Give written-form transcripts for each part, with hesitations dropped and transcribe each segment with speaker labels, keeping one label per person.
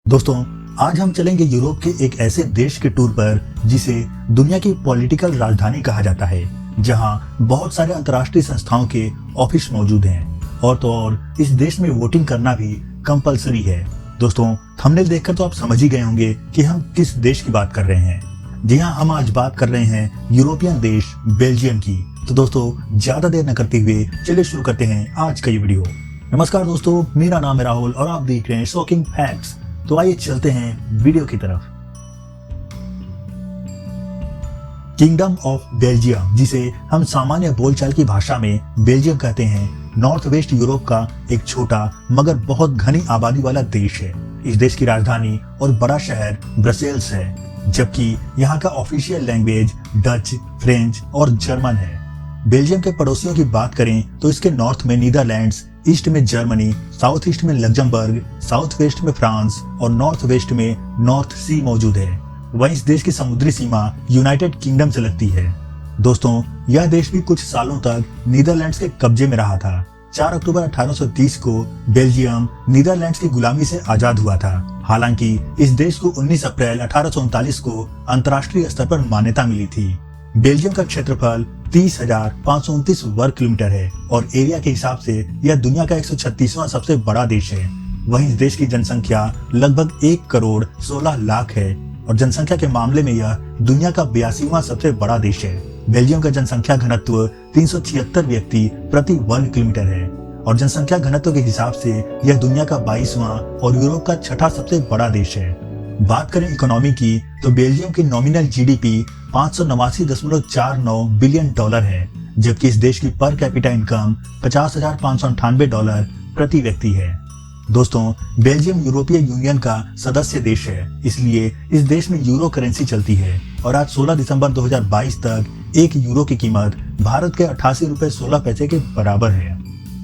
Speaker 1: दोस्तों, आज हम चलेंगे यूरोप के एक ऐसे देश के टूर पर जिसे दुनिया की पॉलिटिकल राजधानी कहा जाता है, जहां बहुत सारे अंतर्राष्ट्रीय संस्थाओं के ऑफिस मौजूद हैं और तो और इस देश में वोटिंग करना भी कंपलसरी है। दोस्तों, थंबनेल देखकर तो आप समझ ही गए होंगे कि हम किस देश की बात कर रहे हैं। जी हाँ, हम आज बात कर रहे हैं यूरोपियन देश बेल्जियम की। तो दोस्तों, ज्यादा देर न करते हुए चलिए शुरू करते हैं आज का ये वीडियो। नमस्कार दोस्तों, मेरा नाम है राहुल और आप देख रहे हैं शॉकिंग फैक्ट्स। तो आइए चलते हैं वीडियो की तरफ। किंगडम ऑफ बेल्जियम, जिसे हम सामान्य बोलचाल की भाषा में बेल्जियम कहते हैं, नॉर्थ वेस्ट यूरोप का एक छोटा मगर बहुत घनी आबादी वाला देश है। इस देश की राजधानी और बड़ा शहर ब्रसेल्स है, जबकि यहाँ का ऑफिशियल लैंग्वेज डच, फ्रेंच और जर्मन है। बेल्जियम के पड़ोसियों की बात करें तो इसके नॉर्थ में नीदरलैंड्स, ईस्ट में जर्मनी, साउथ ईस्ट में लग्जमबर्ग, साउथ वेस्ट में फ्रांस और नॉर्थ वेस्ट में नॉर्थ सी मौजूद है। वहीं इस देश की समुद्री सीमा यूनाइटेड किंगडम से लगती है। दोस्तों, यह देश भी कुछ सालों तक नीदरलैंड्स के कब्जे में रहा था। 4 अक्टूबर 1830 को बेल्जियम नीदरलैंड्स की गुलामी से आजाद हुआ था। हालांकि इस देश को 19 अप्रैल 1839 को अंतर्राष्ट्रीय स्तर पर मान्यता मिली थी। बेल्जियम का क्षेत्रफल 30,529 वर्ग किलोमीटर है और एरिया के हिसाब से यह दुनिया का 136वां सबसे बड़ा देश है। वहीं इस देश की जनसंख्या लगभग 1 करोड़ 16 लाख है और जनसंख्या के मामले में यह दुनिया का 82वां सबसे बड़ा देश है। बेल्जियम का जनसंख्या घनत्व 376 व्यक्ति प्रति वर्ग किलोमीटर है और जनसंख्या घनत्व के हिसाब से यह दुनिया का 22वां और यूरोप का 6ठा सबसे बड़ा देश है। बात करें इकोनॉमी की तो बेल्जियम की नॉमिनल जीडीपी 589.49 बिलियन डॉलर है, जबकि इस देश की पर कैपिटा इनकम $50,598 प्रति व्यक्ति है। दोस्तों, बेल्जियम यूरोपीय यूनियन का सदस्य देश है, इसलिए इस देश में यूरो करेंसी चलती है और आज 16 दिसंबर 2022 तक 1 यूरो की कीमत भारत के 88 रुपए 16 पैसे के बराबर है।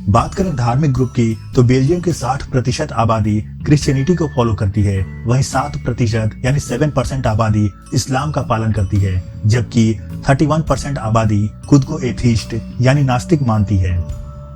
Speaker 1: बात करें धार्मिक ग्रुप की तो बेल्जियम की 60% आबादी क्रिश्चियनिटी को फॉलो करती है। वहीं 7% यानी 7% आबादी इस्लाम का पालन करती है, जबकि 31% आबादी खुद को एथीस्ट यानी नास्तिक मानती है।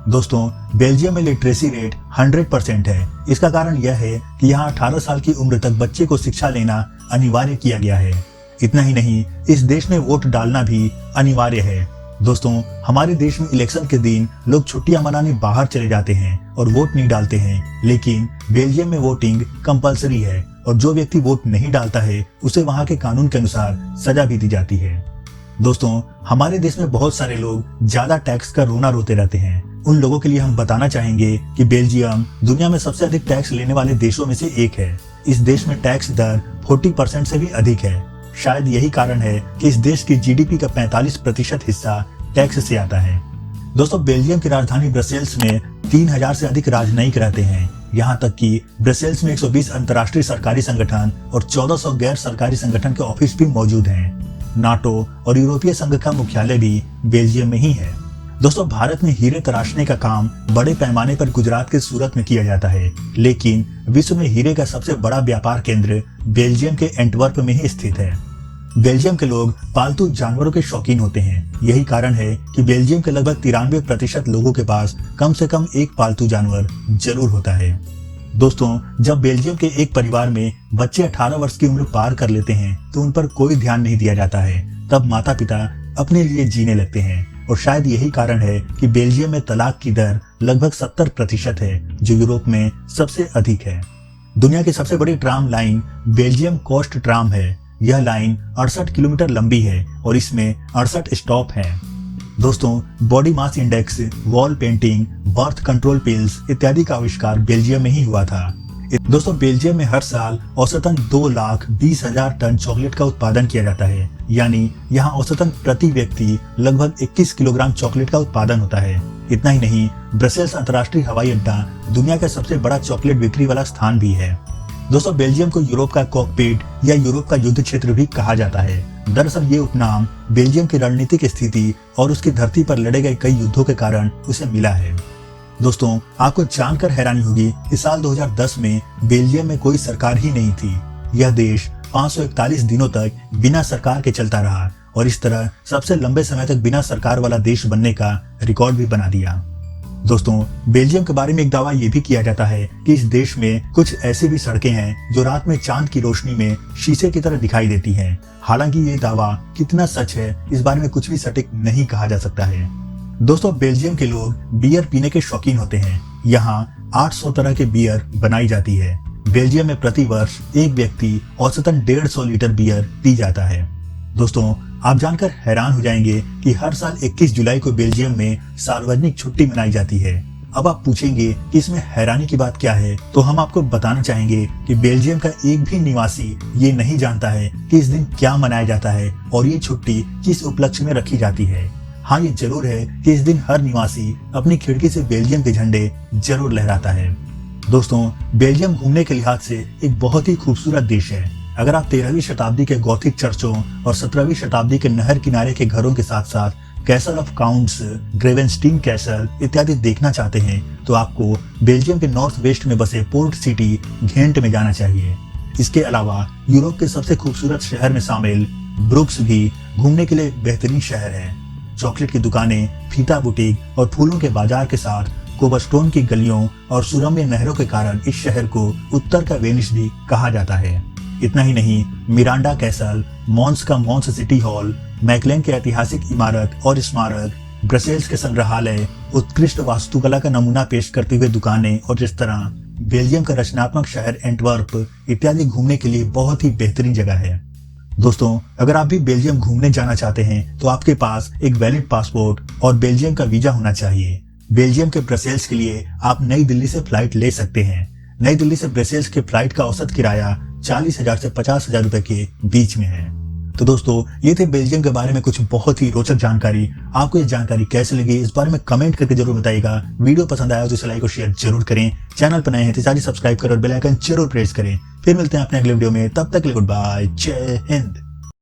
Speaker 1: दोस्तों, बेल्जियम में लिटरेसी रेट 100% है। इसका कारण यह है कि यहाँ 18 साल की उम्र तक बच्चे को शिक्षा लेना अनिवार्य किया गया है। इतना ही नहीं, इस देश में वोट डालना भी अनिवार्य है। दोस्तों, हमारे देश में इलेक्शन के दिन लोग छुट्टियां मनाने बाहर चले जाते हैं और वोट नहीं डालते हैं, लेकिन बेल्जियम में वोटिंग कंपलसरी है और जो व्यक्ति वोट नहीं डालता है उसे वहां के कानून के अनुसार सजा भी दी जाती है। दोस्तों, हमारे देश में बहुत सारे लोग ज्यादा टैक्स का रोना रोते रहते हैं। उन लोगों के लिए हम बताना चाहेंगे कि बेल्जियम दुनिया में सबसे अधिक टैक्स लेने वाले देशों में से एक है। इस देश में टैक्स दर 40% से भी अधिक है। शायद यही कारण है कि इस देश की जीडीपी का 45% हिस्सा टैक्स से आता है। दोस्तों, बेल्जियम की राजधानी ब्रसेल्स में 3000 से अधिक राजनयिक रहते हैं। यहाँ तक कि ब्रसेल्स में 120 अंतर्राष्ट्रीय सरकारी संगठन और 1400 गैर सरकारी संगठन के ऑफिस भी मौजूद हैं। नाटो और यूरोपीय संघ का मुख्यालय भी बेल्जियम में ही है। दोस्तों, भारत में हीरे तराशने का काम बड़े पैमाने पर गुजरात के सूरत में किया जाता है, लेकिन विश्व में हीरे का सबसे बड़ा व्यापार केंद्र बेल्जियम के एंटवर्प में ही स्थित है। बेल्जियम के लोग पालतू जानवरों के शौकीन होते हैं। यही कारण है कि बेल्जियम के लगभग 93% लोगों के पास कम से कम एक पालतू जानवर जरूर होता है। दोस्तों, जब बेल्जियम के एक परिवार में बच्चे 18 वर्ष की उम्र पार कर लेते हैं तो उन पर कोई ध्यान नहीं दिया जाता है। तब माता पिता अपने लिए जीने लगते हैं और शायद यही कारण है कि बेल्जियम में तलाक की दर लगभग 70% है, जो यूरोप में सबसे अधिक है। दुनिया की सबसे बड़ी tram line Belgium coast tram है। यह लाइन 68 किलोमीटर लंबी है और इसमें 68 स्टॉप हैं। दोस्तों, body mass index, wall painting, birth control pills इत्यादि का आविष्कार बेल्जियम में ही हुआ था। दोस्तों, बेल्जियम में हर साल औसतन 2,20,000 टन चॉकलेट का उत्पादन किया जाता है, यानी यहाँ औसतन प्रति व्यक्ति लगभग 21 किलोग्राम चॉकलेट का उत्पादन होता है। इतना ही नहीं, ब्रसेल्स अंतर्राष्ट्रीय हवाई अड्डा दुनिया का सबसे बड़ा चॉकलेट बिक्री वाला स्थान भी है। दोस्तों, बेल्जियम को यूरोप का कॉकपिट या यूरोप का युद्ध क्षेत्र भी कहा जाता है। दरअसल ये उपनाम बेल्जियम की रणनीतिक स्थिति और उसकी धरती पर लड़े गए कई युद्धों के कारण उसे मिला है। दोस्तों, आपको जानकर हैरानी होगी कि साल 2010 में बेल्जियम में कोई सरकार ही नहीं थी। यह देश 541 दिनों तक बिना सरकार के चलता रहा और इस तरह सबसे लंबे समय तक बिना सरकार वाला देश बनने का रिकॉर्ड भी बना दिया। दोस्तों, बेल्जियम के बारे में एक दावा ये भी किया जाता है कि इस देश में कुछ ऐसी भी सड़कें हैं जो रात में चांद की रोशनी में शीशे की तरह दिखाई देती हैं। हालांकि ये दावा कितना सच है, इस बारे में कुछ भी सटीक नहीं कहा जा सकता है। दोस्तों, बेल्जियम के लोग बियर पीने के शौकीन होते हैं। यहाँ 800 तरह के बियर बनाई जाती है। बेल्जियम में प्रति वर्ष एक व्यक्ति औसतन 150 लीटर बियर पी जाता है। दोस्तों, आप जानकर हैरान हो जाएंगे कि हर साल 21 जुलाई को बेल्जियम में सार्वजनिक छुट्टी मनाई जाती है। अब आप पूछेंगे कि इसमें हैरानी की बात क्या है, तो हम आपको बताना चाहेंगे कि बेल्जियम का एक भी निवासी ये नहीं जानता है कि इस दिन क्या मनाया जाता है और ये छुट्टी किस उपलक्ष्य में रखी जाती है। हाँ, ये जरूर है कि इस दिन हर निवासी अपनी खिड़की से बेल्जियम के झंडे जरूर लहराता है। दोस्तों, बेल्जियम घूमने के लिहाज से एक बहुत ही खूबसूरत देश है। अगर आप 13वीं शताब्दी के गॉथिक चर्चों और 17वीं शताब्दी के नहर किनारे के घरों के साथ साथ कैसल ऑफ काउंट्स, ग्रेवेनस्टीन कैसल इत्यादि देखना चाहते हैं, तो आपको बेल्जियम के नॉर्थ वेस्ट में बसे पोर्ट सिटी घेंट में जाना चाहिए। इसके अलावा यूरोप के सबसे खूबसूरत शहर में शामिल ब्रुक्स भी घूमने के लिए बेहतरीन शहर है। चॉकलेट की दुकानें, फीता बुटीक और फूलों के बाजार के साथ कोबलस्टोन की गलियों और सुरम्य नहरों के कारण इस शहर को उत्तर का वेनिस भी कहा जाता है। इतना ही नहीं, मिरांडा कैसल, मॉन्स का मॉन्स सिटी हॉल, मैकलेन के ऐतिहासिक इमारत और स्मारक, ब्रसेल्स के संग्रहालय, उत्कृष्ट वास्तुकला का नमूना पेश करते हुए दुकानें और रेस्तरां, बेल्जियम का रचनात्मक शहर एंटवर्प इत्यादि घूमने के लिए बहुत ही बेहतरीन जगह है। दोस्तों, अगर आप भी बेल्जियम घूमने जाना चाहते हैं तो आपके पास एक वैलिड पासपोर्ट और बेल्जियम का वीजा होना चाहिए। बेल्जियम के ब्रसेल्स के लिए आप नई दिल्ली से फ्लाइट ले सकते हैं। नई दिल्ली से ब्रसेल्स के फ्लाइट का औसत किराया 40,000 से 50,000 रुपए के बीच में है। तो दोस्तों, ये थे बेल्जियम के बारे में कुछ बहुत ही रोचक जानकारी। आपको ये जानकारी कैसे लगी, इस बारे में कमेंट करके जरूर बताइएगा। वीडियो पसंद आया तो इसे लाइक और शेयर जरूर करें। चैनल पर नए हैं तो सारी सब्सक्राइब करें और बेल आइकन जरूर प्रेस करें। फिर मिलते हैं अपने अगले वीडियो में, तब तक के लिए गुड बाय, जय हिंद।